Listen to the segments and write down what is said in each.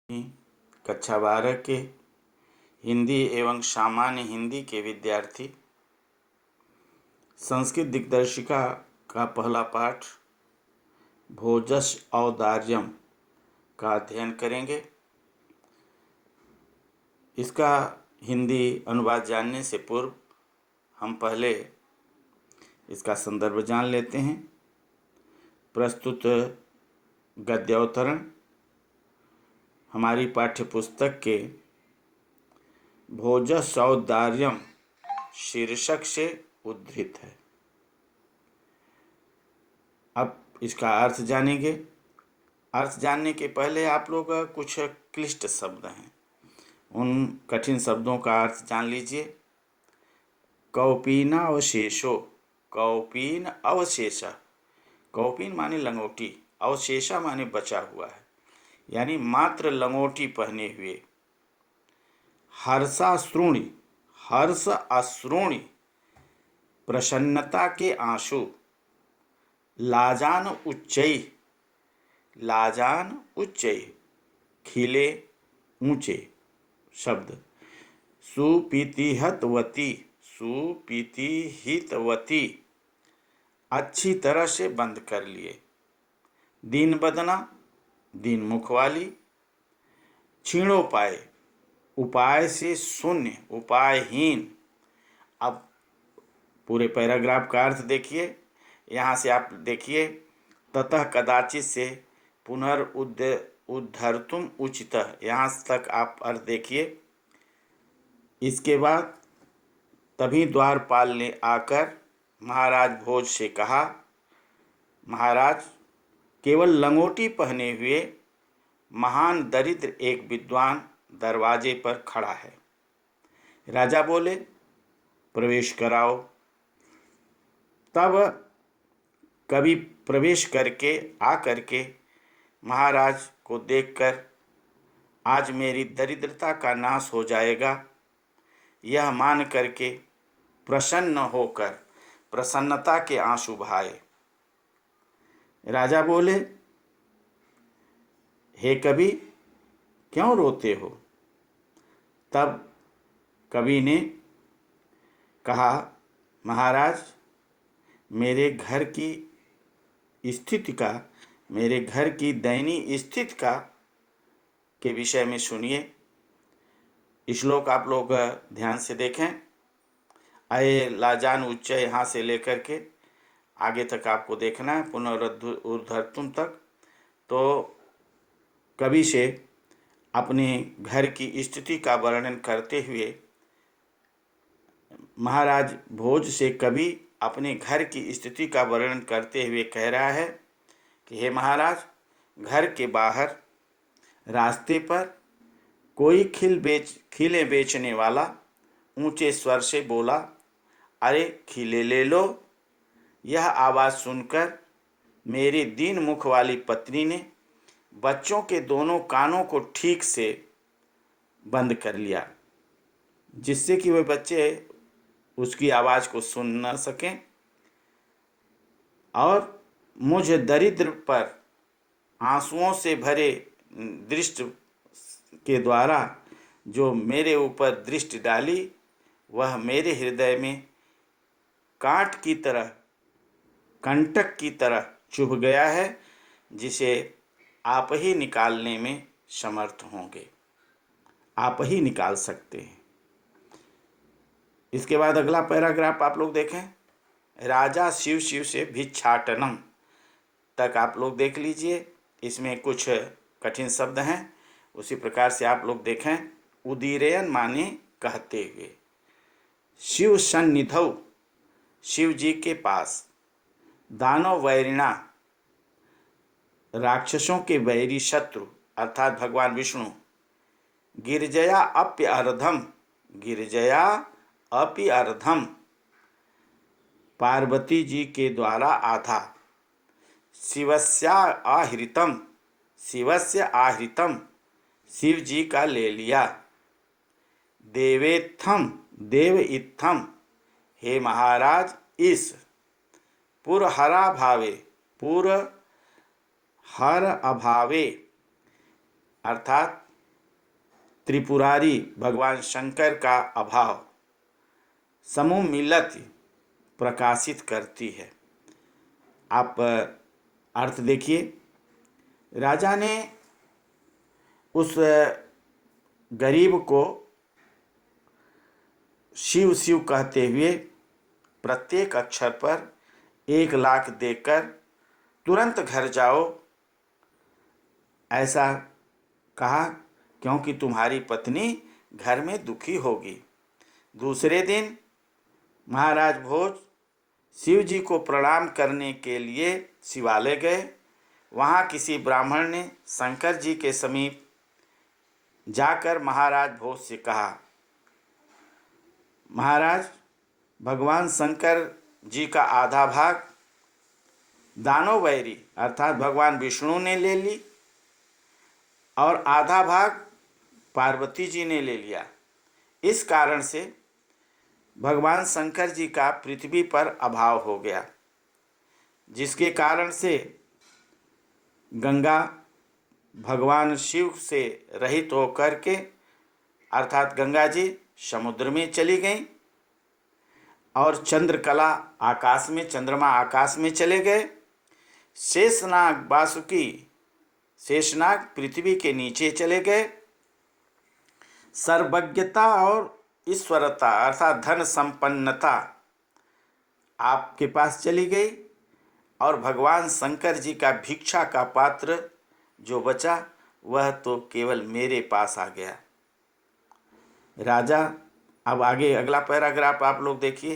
कक्षा 12 के हिंदी एवं सामान्य हिंदी के विद्यार्थी संस्कृत दिग्दर्शिका का पहला पाठ भोजस् औदार्यम का अध्ययन करेंगे। इसका हिंदी अनुवाद जानने से पूर्व हम पहले इसका संदर्भ जान लेते हैं। प्रस्तुत गद्यावतरण हमारी पाठ्यपुस्तक के भोजस् औदार्यम शीर्षक से उद्धृत है। अब इसका अर्थ जानेंगे। अर्थ जानने के पहले आप लोग कुछ क्लिष्ट शब्द हैं, उन कठिन शब्दों का अर्थ जान लीजिए। कौपीनावशेषो, कौपीन अवशेष, कौपीन माने लंगोटी, अवशेषा माने बचा हुआ है, यानी मात्र लंगोटी पहने हुए। हर्षाश्रुणि, हर्ष अश्रुणि, प्रसन्नता के आंसू। लाजान उच्चै, लाजान उच्चै, खिले ऊंचे शब्द। सुपीतिहतवती, सुपीतिहितवती, अच्छी तरह से बंद कर लिए। दीन बदना, दीन मुख वाली। क्षीणोपाय, उपाय से शून्य, उपायहीन। अब पूरे पैराग्राफ का अर्थ देखिए। यहाँ से आप देखिए, ततः कदाचित से पुनरुद्धर्तुम उचितः, यहाँ तक आप अर्थ देखिए। इसके बाद तभी द्वारपाल ने आकर महाराज भोज से कहा, महाराज, केवल लंगोटी पहने हुए महान दरिद्र एक विद्वान दरवाजे पर खड़ा है। राजा बोले, प्रवेश कराओ। तब कवि प्रवेश करके आकर के महाराज को देखकर, आज मेरी दरिद्रता का नाश हो जाएगा, यह मान करके प्रसन्न होकर प्रसन्नता के आंसू बहाए। राजा बोले, हे कवि, क्यों रोते हो? तब कवि ने कहा, महाराज, मेरे घर की स्थिति का, मेरे घर की दयनीय स्थिति का के विषय में सुनिए। श्लोक आप लोग ध्यान से देखें। अये लाजान उच्च, यहाँ से लेकर के आगे तक आपको देखना है, पुनरुद्धर्तुम तक। तो कवि से अपने घर की स्थिति का वर्णन करते हुए महाराज भोज से कवि अपने घर की स्थिति का वर्णन करते हुए कह रहा है कि हे महाराज, घर के बाहर रास्ते पर कोई खिले बेचने वाला ऊंचे स्वर से बोला, अरे खिले ले लो। यह आवाज़ सुनकर मेरी दीन मुख वाली पत्नी ने बच्चों के दोनों कानों को ठीक से बंद कर लिया, जिससे कि वे बच्चे उसकी आवाज़ को सुन न सकें, और मुझ दरिद्र पर आंसुओं से भरे दृष्टि के द्वारा जो मेरे ऊपर दृष्टि डाली, वह मेरे हृदय में कांट की तरह, कंटक की तरह चुभ गया है, जिसे आप ही निकालने में समर्थ होंगे, आप ही निकाल सकते हैं। इसके बाद अगला पैराग्राफ आप लोग देखें। राजा शिव शिव से भिक्षाटनम तक आप लोग देख लीजिए। इसमें कुछ कठिन शब्द हैं, उसी प्रकार से आप लोग देखें। उदीरयन माने कहते हुए। शिव सन्निधौ, शिव जी के पास। दानव वैरिणा, राक्षसों के वैरी शत्रु अर्थात भगवान विष्णु। गिरिजया अप्य अर्धम, गिरिजया अपि अर्धम, पार्वती जी के द्वारा आधा। शिवस्या आहृतम, शिवस्य आहृतम, शिव जी का ले लिया। देवेत्थम, देव इत्थम, हे महाराज, इस। पुरहरा भावे, पुर हर अभावे अर्थात त्रिपुरारी भगवान शंकर का अभाव समूह मिलत प्रकाशित करती है। आप अर्थ देखिए, राजा ने उस गरीब को शिव शिव कहते हुए प्रत्येक अक्षर पर 1 लाख देकर तुरंत घर जाओ ऐसा कहा, क्योंकि तुम्हारी पत्नी घर में दुखी होगी। दूसरे दिन महाराज भोज शिव जी को प्रणाम करने के लिए शिवालय गए। वहाँ किसी ब्राह्मण ने शंकर जी के समीप जाकर महाराज भोज से कहा, महाराज, भगवान शंकर जी का आधा भाग दानव वैरी अर्थात भगवान विष्णु ने ले ली और आधा भाग पार्वती जी ने ले लिया। इस कारण से भगवान शंकर जी का पृथ्वी पर अभाव हो गया, जिसके कारण से गंगा भगवान शिव से रहित होकर के अर्थात गंगा जी समुद्र में चली गई और चंद्रकला आकाश में, चंद्रमा आकाश में चले गए। शेषनाग वासुकी शेषनाग पृथ्वी के नीचे चले गए। सर्वज्ञता और ईश्वरता अर्थात धन संपन्नता आपके पास चली गई और भगवान शंकर जी का भिक्षा का पात्र जो बचा वह तो केवल मेरे पास आ गया। राजा, अब आगे अगला पैराग्राफ आप लोग देखिए।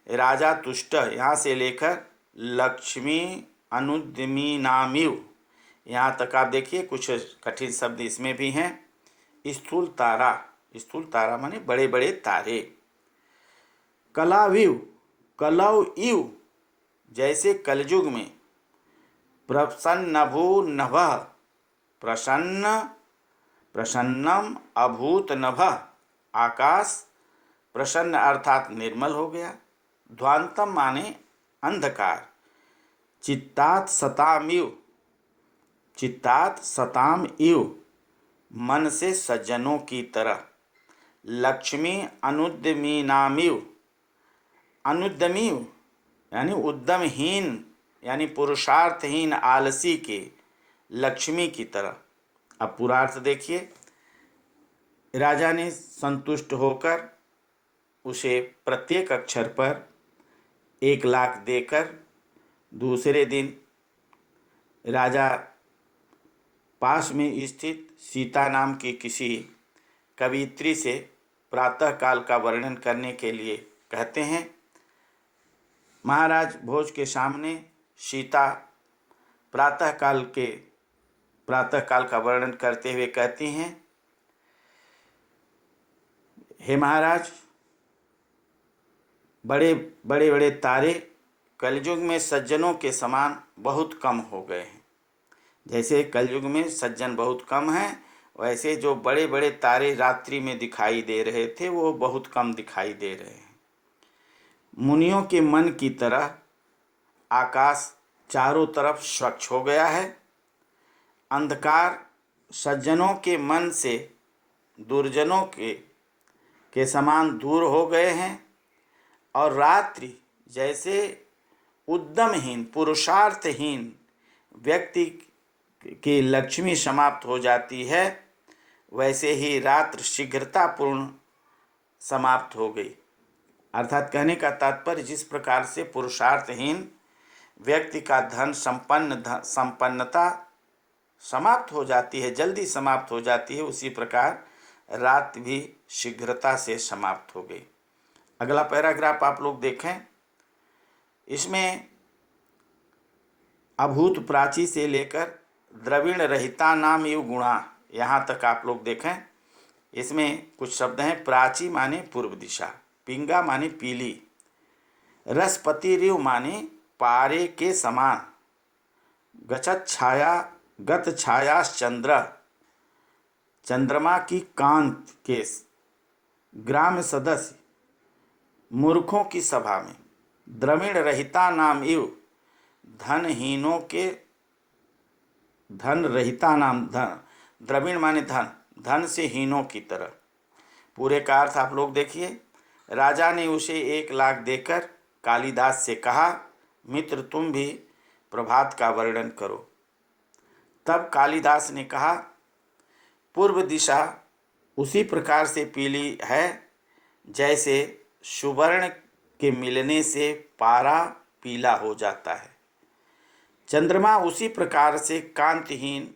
राजा तुष्ट, यहाँ से लेकर लक्ष्मी अनुद्यमी नामिव, यहाँ तक आप देखिए। कुछ कठिन शब्द इसमें भी हैं। स्थूल तारा, स्थूल तारा माने बड़े बड़े तारे। कलाविव, कलव इव, जैसे कलयुग में। प्रसन्नभू नभः, प्रसन्न प्रसन्नम अभूत नभः, आकाश प्रसन्न अर्थात निर्मल हो गया। ध्वांतम माने अंधकार। चित्तात सताम इव, चित्तात सताम इव, मन से सज्जनों की तरह। लक्ष्मी अनुद्यमीनामिव, अनुद्यमीव यानी उद्यमहीन यानी पुरुषार्थहीन आलसी के लक्ष्मी की तरह। अब पूरा अर्थ देखिए। राजा ने संतुष्ट होकर उसे प्रत्येक अक्षर पर 1 लाख देकर दूसरे दिन राजा पास में स्थित सीता नाम की किसी कवियत्री से प्रातःकाल का वर्णन करने के लिए कहते हैं। महाराज भोज के सामने सीता प्रातःकाल का वर्णन करते हुए कहती हैं, हे महाराज, बड़े बड़े तारे कलयुग में सज्जनों के समान बहुत कम हो गए हैं। जैसे कलयुग में सज्जन बहुत कम हैं, वैसे जो बड़े बड़े तारे रात्रि में दिखाई दे रहे थे वो बहुत कम दिखाई दे रहे हैं। मुनियों के मन की तरह आकाश चारों तरफ स्वच्छ हो गया है। अंधकार सज्जनों के मन से दुर्जनों के समान दूर हो गए हैं और रात्रि जैसे उद्यमहीन पुरुषार्थहीन व्यक्ति की लक्ष्मी समाप्त हो जाती है, वैसे ही रात्र शीघ्रतापूर्ण समाप्त हो गई। अर्थात कहने का तात्पर्य, जिस प्रकार से पुरुषार्थहीन व्यक्ति का संपन्नता समाप्त हो जाती है, जल्दी समाप्त हो जाती है, उसी प्रकार रात भी शीघ्रता से समाप्त हो गई। अगला पैराग्राफ आप लोग देखें। इसमें अभूत प्राची से लेकर द्रविण रहिता नाम युग गुणा, यहाँ तक आप लोग देखें। इसमें कुछ शब्द हैं। प्राची माने पूर्व दिशा, पिंगा माने पीली, रसपति रिव माने पारे के समान, गत छाया चंद्र, चंद्रमा की कांत के, ग्राम सदस्य, मूर्खों की सभा में, द्रविण रहिता नाम इव, धनहीनों के, धन रहिता नाम, धन द्रविण माने धन, धन से हीनों की तरह। पूरे का अर्थ आप लोग देखिए। राजा ने उसे 1 लाख देकर कालिदास से कहा, मित्र तुम भी प्रभात का वर्णन करो। तब कालिदास ने कहा, पूर्व दिशा उसी प्रकार से पीली है जैसे सुवर्ण के मिलने से पारा पीला हो जाता है। चंद्रमा उसी प्रकार से कांतिहीन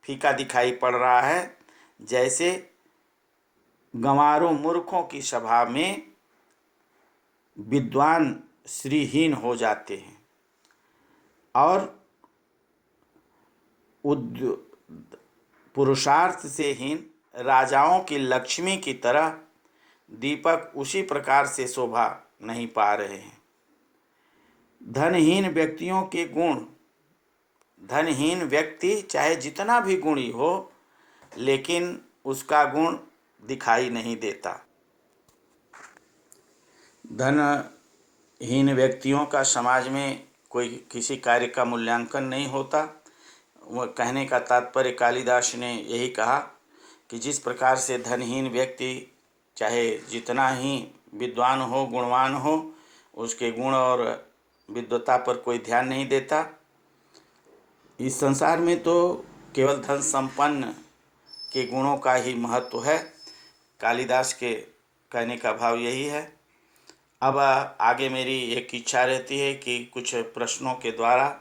फीका दिखाई पड़ रहा है जैसे गंवारों मूर्खों की सभा में विद्वान श्रीहीन हो जाते हैं और पुरुषार्थ से हीन राजाओं की लक्ष्मी की तरह दीपक उसी प्रकार से शोभा नहीं पा रहे हैं। धनहीन व्यक्तियों के गुण, धनहीन व्यक्ति चाहे जितना भी गुणी हो लेकिन उसका गुण दिखाई नहीं देता। धनहीन व्यक्तियों का समाज में कोई किसी कार्य का मूल्यांकन नहीं होता। वह कहने का तात्पर्य कालिदास ने यही कहा कि जिस प्रकार से धनहीन व्यक्ति चाहे जितना ही विद्वान हो, गुणवान हो, उसके गुण और विद्वता पर कोई ध्यान नहीं देता। इस संसार में तो केवल धन संपन्न के गुणों का ही महत्व है। कालिदास के कहने का भाव यही है। अब आगे मेरी एक इच्छा रहती है कि कुछ प्रश्नों के द्वारा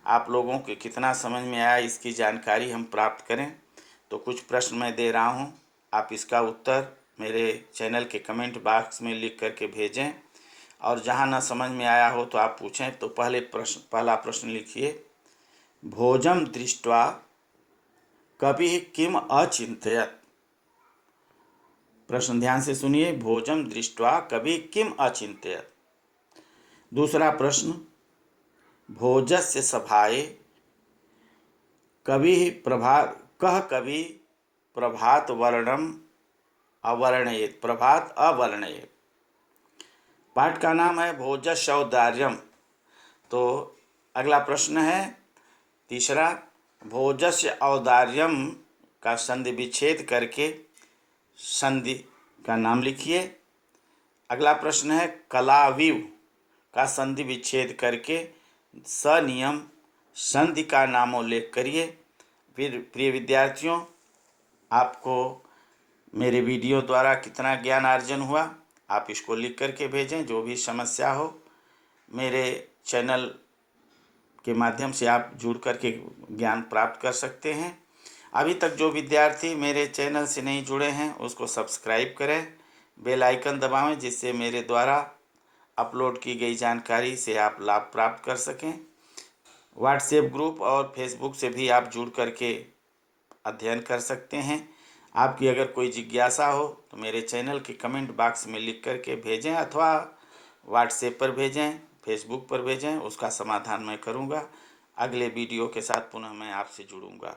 आप लोगों के कितना समझ में आया इसकी जानकारी हम प्राप्त करें। तो कुछ प्रश्न मैं दे रहा हूं, आप इसका उत्तर मेरे चैनल के कमेंट बॉक्स में लिख करके भेजें और जहां न समझ में आया हो तो आप पूछें। तो पहला प्रश्न लिखिए, भोजम दृष्ट्वा कभी किम अचिंत्यत। प्रश्न ध्यान से सुनिए, भोजम दृष्ट्वा कभी किम अचिंत्यत। दूसरा प्रश्न, भोजस्य सभाए कभी प्रभात वर्णम अवर्णयेत। प्रभात अवर्णयेत। पाठ का नाम है भोजस्य औदार्यम। तो अगला प्रश्न है तीसरा, भोजस्य औदार्यम का संधि विच्छेद करके संधि का नाम लिखिए। अगला प्रश्न है कलाविव का संधि विच्छेद करके सनियम संधि का नामोल्लेख करिए। फिर प्रिय विद्यार्थियों, आपको मेरे वीडियो द्वारा कितना ज्ञान अर्जन हुआ आप इसको लिख करके भेजें। जो भी समस्या हो मेरे चैनल के माध्यम से आप जुड़ करके ज्ञान प्राप्त कर सकते हैं। अभी तक जो विद्यार्थी मेरे चैनल से नहीं जुड़े हैं उसको सब्सक्राइब करें, बेल आइकन दबाएं जिससे मेरे द्वारा अपलोड की गई जानकारी से आप लाभ प्राप्त कर सकें। व्हाट्सएप ग्रुप और फेसबुक से भी आप जुड़ करके अध्ययन कर सकते हैं। आपकी अगर कोई जिज्ञासा हो तो मेरे चैनल के कमेंट बॉक्स में लिख करके भेजें अथवा व्हाट्सएप पर भेजें, फेसबुक पर भेजें, उसका समाधान मैं करूंगा। अगले वीडियो के साथ पुनः मैं आपसे जुड़ूंगा।